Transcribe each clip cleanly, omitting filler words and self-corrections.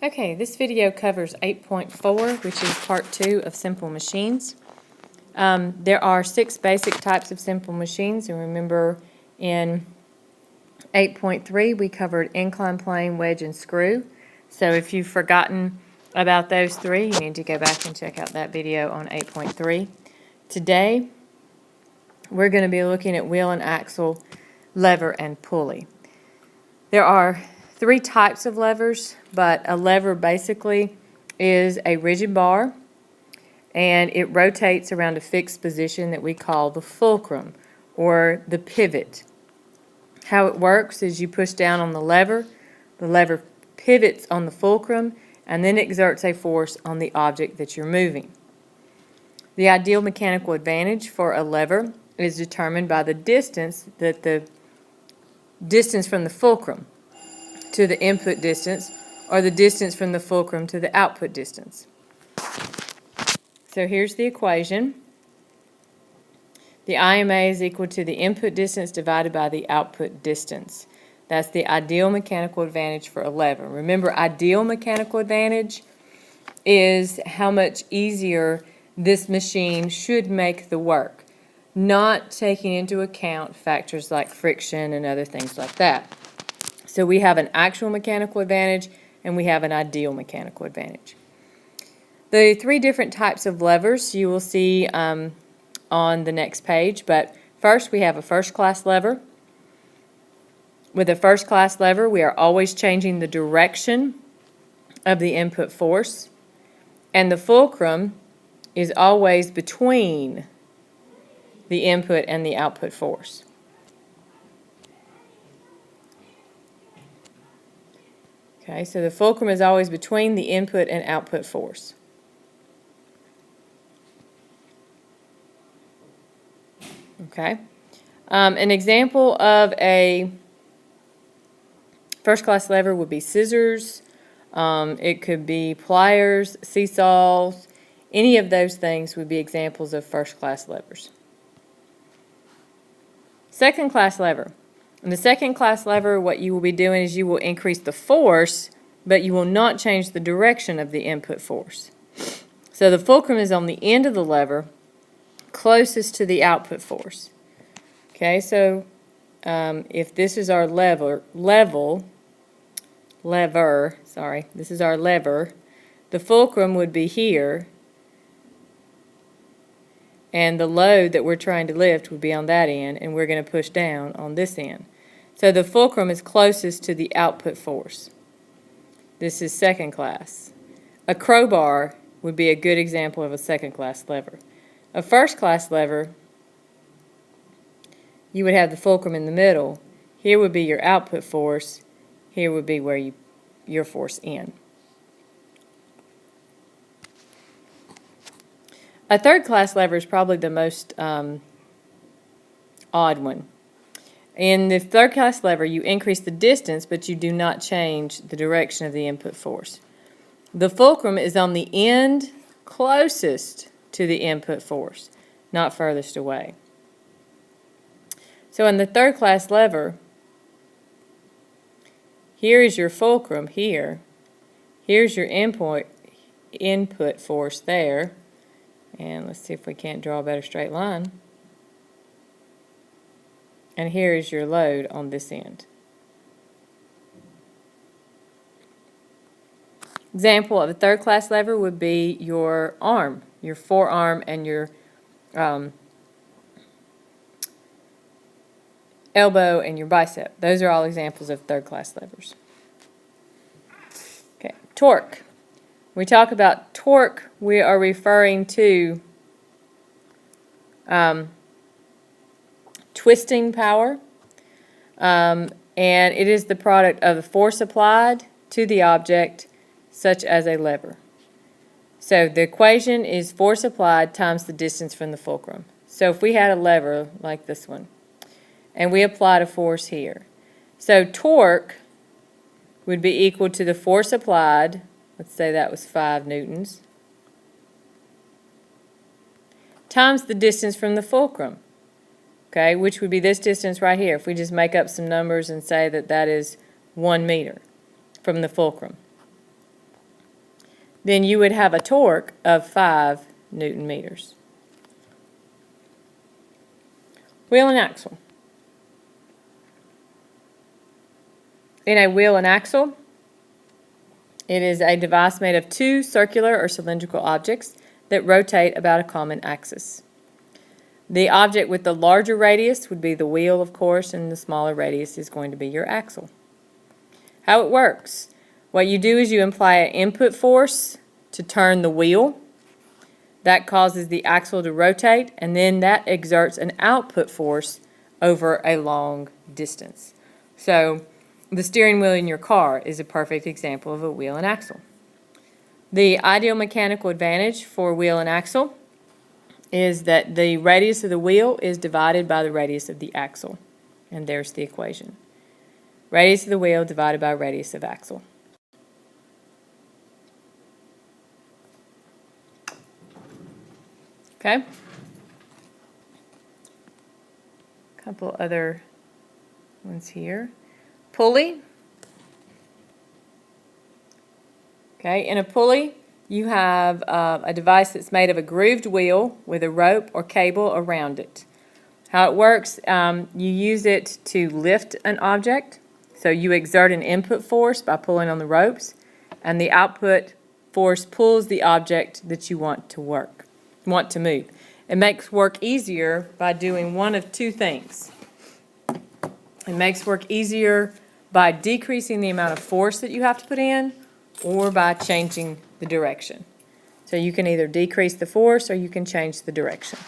Okay, this video covers 8.4, which is part 2 of simple machines. There are 6 basic types of simple machines, and remember in 8.3 we covered incline plane, wedge, and screw. So if you've forgotten about those 3, you need to go back and check out that video on 8.3. Today we're going to be looking at wheel and axle, lever, and pulley. There are 3 types of levers, but a lever basically is a rigid bar, and it rotates around a fixed position that we call the fulcrum or the pivot. How it works is you push down on the lever pivots on the fulcrum, and then exerts a force on the object that you're moving. The ideal mechanical advantage for a lever is determined by the distance from the fulcrum to the input distance, or the distance from the fulcrum to the output distance. So here's the equation. The IMA is equal to the input distance divided by the output distance. That's the ideal mechanical advantage for a lever. Remember, ideal mechanical advantage is how much easier this machine should make the work, not taking into account factors like friction and other things like that. So we have an actual mechanical advantage and we have an ideal mechanical advantage. The 3 different types of levers you will see on the next page, but first we have a first-class lever. With a first-class lever, we are always changing the direction of the input force, and the fulcrum is always between the input and the output force. Okay, so the fulcrum is always between the input and output force. Okay, an example of a first-class lever would be scissors. It could be pliers, seesaws. Any of those things would be examples of first-class levers. Second-class lever. In the second-class lever, what you will be doing is you will increase the force, but you will not change the direction of the input force. So the fulcrum is on the end of the lever, closest to the output force. Okay, so if this is our lever, this is our lever, the fulcrum would be here, and the load that we're trying to lift would be on that end, and we're going to push down on this end. So the fulcrum is closest to the output force. This is second class. A crowbar would be a good example of a second class lever. A first class lever, you would have the fulcrum in the middle. Here would be your output force. Here would be where your force in. A third class lever is probably the most odd one. In the third class lever, you increase the distance, but you do not change the direction of the input force. The fulcrum is on the end closest to the input force, not furthest away. So in the third class lever, here is your fulcrum here. Here's your input force there. And let's see if we can't draw a better straight line. And here is your load on this end. Example of a third class lever would be your arm, your forearm, and your elbow and your bicep. Those are all examples of third class levers. Okay, torque. When we talk about torque, we are referring to twisting power, and it is the product of the force applied to the object, such as a lever. So the equation is force applied times the distance from the fulcrum. So if we had a lever like this one, and we applied a force here, so torque would be equal to the force applied, let's say that was 5 newtons, times the distance from the fulcrum. Okay, which would be this distance right here. If we just make up some numbers and say that that is 1 meter from the fulcrum. then you would have a torque of 5 Newton meters. Wheel and axle. In a wheel and axle, it is a device made of two circular or cylindrical objects that rotate about a common axis. The object with the larger radius would be the wheel, of course, and the smaller radius is going to be your axle. How it works. What you do is you apply an input force to turn the wheel. That causes the axle to rotate, and then that exerts an output force over a long distance. So the steering wheel in your car is a perfect example of a wheel and axle. The ideal mechanical advantage for wheel and axle is that the radius of the wheel is divided by the radius of the axle. And there's the equation. Radius of the wheel divided by radius of axle. Okay? A couple other ones here. Pulley. Okay, in a pulley, you have a device that's made of a grooved wheel with a rope or cable around it. How it works, you use it to lift an object. So you exert an input force by pulling on the ropes, and the output force pulls the object that you want to move. It makes work easier by doing one of two things. It makes work easier by decreasing the amount of force that you have to put in, or by changing the direction. So you can either decrease the force or you can change the direction.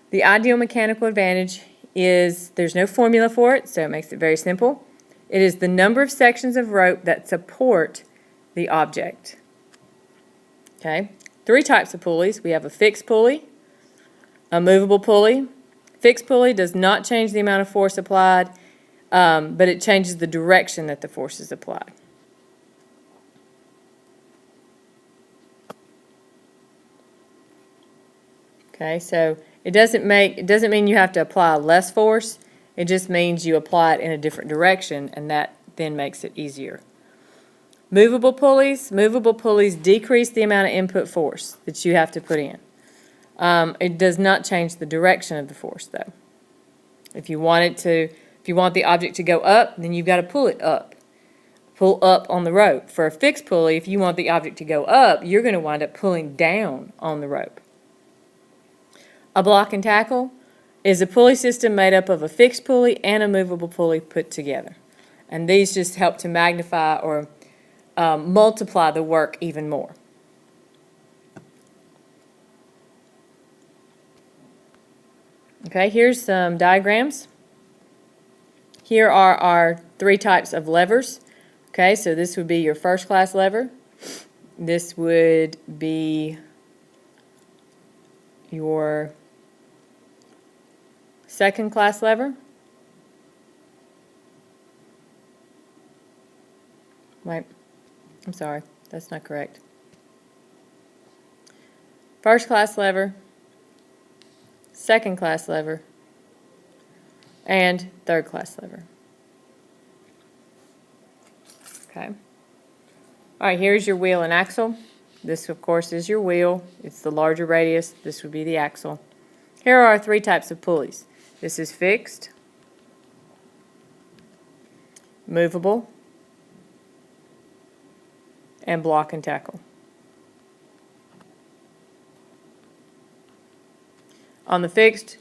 The ideal mechanical advantage is there's no formula for it, so it makes it very simple. It is the number of sections of rope that support the object. Okay, 3 types of pulleys. We have a fixed pulley, a movable pulley. Fixed pulley does not change the amount of force applied, but it changes the direction that the force is applied. Okay, so it doesn't mean you have to apply less force. It just means you apply it in a different direction, and that then makes it easier. Movable pulleys decrease the amount of input force that you have to put in. It does not change the direction of the force, though. If you want the object to go up, then you've got to pull it up. Pull up on the rope. For a fixed pulley, if you want the object to go up, you're going to wind up pulling down on the rope. A block and tackle is a pulley system made up of a fixed pulley and a movable pulley put together. And these just help to magnify or multiply the work even more. Okay, here's some diagrams. Here are our 3 types of levers. Okay, so this would be your first class lever. This would be your second class lever. Wait, I'm sorry, that's not correct. First class lever, second class lever, and third class lever. Okay. All right, here's your wheel and axle. This, of course, is your wheel. It's the larger radius. This would be the axle. Here are our 3 types of pulleys. This is fixed, movable, and block and tackle. On the fixed,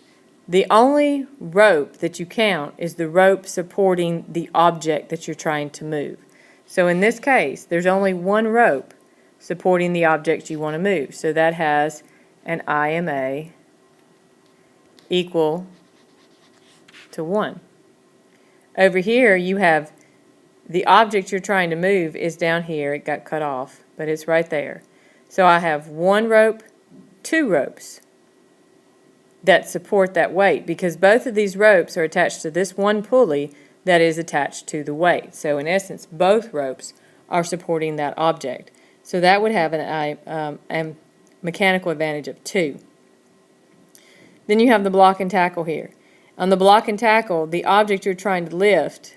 the only rope that you count is the rope supporting the object that you're trying to move. So in this case, there's only one rope supporting the object you want to move. So that has an IMA equal to 1. Over here, you have the object you're trying to move is down here. It got cut off, but it's right there. So I have 1 rope, 2 ropes that support that weight, because both of these ropes are attached to this one pulley that is attached to the weight. So in essence, both ropes are supporting that object. So that would have a mechanical advantage of 2. Then you have the block and tackle here. On the block and tackle, the object you're trying to lift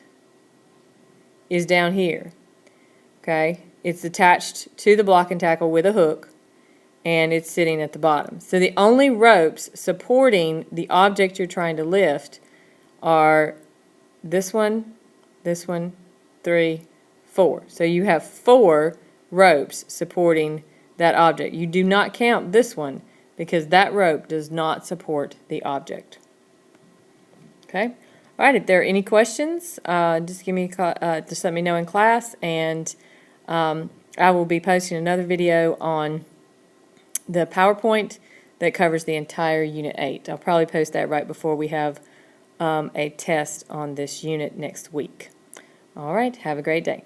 is down here. Okay? it's attached to the block and tackle with a hook, and it's sitting at the bottom. So the only ropes supporting the object you're trying to lift are this one, 3, 4. So you have 4 ropes supporting that object. You do not count this one because that rope does not support the object. Okay? All right, if there are any questions, just let me know in class, and I will be posting another video on the PowerPoint that covers the entire Unit 8. I'll probably post that right before we have a test on this unit next week. All right, have a great day.